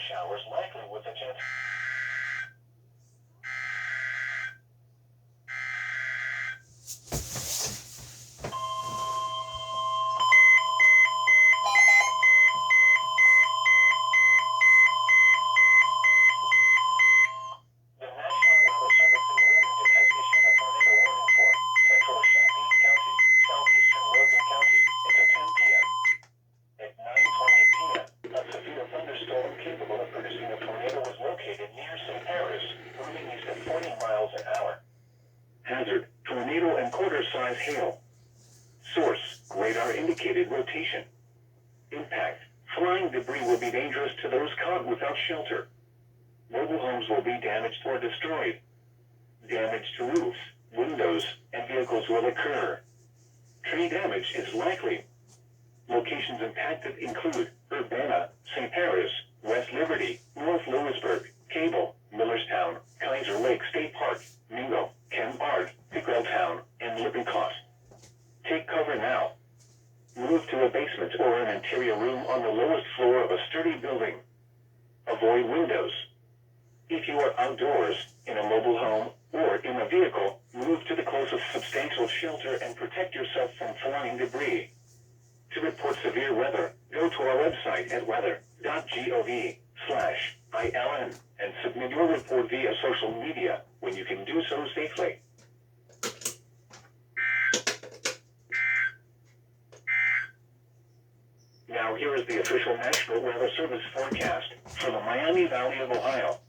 showers likely with a chance. The National Weather Service in Wilmington has issued a tornado warning for central Champaign County, southeastern Logan County, until 10 p.m. At 9:20 p.m., a severe thunderstorm capable of producing a tornado was located near St. Paris, moving east at 40 miles an hour. Hazard, tornado and quarter-size hail. Source, radar indicated rotation. Impact, flying debris will be dangerous to those caught without shelter. Mobile homes will be damaged or destroyed. Damage to roofs, windows, and vehicles will occur. Tree damage is likely. Locations impacted include Urbana, St. Paris, West Liberty, North Lewisburg, Cable, Millerstown, Kaiser Lake State Park, Mingo, Kempard, Pickrelltown, and Lippincott. Take cover now. Move to a basement or an interior room on the lowest floor of a sturdy building. Avoid windows. If you are outdoors, in a mobile home, or in a vehicle, move to the closest substantial shelter and protect yourself from flying debris. To report severe weather, go to our website at weather.gov/ILN and submit your report via social media when you can do so safely. Now here is the official National Weather Service forecast for the Miami Valley of Ohio.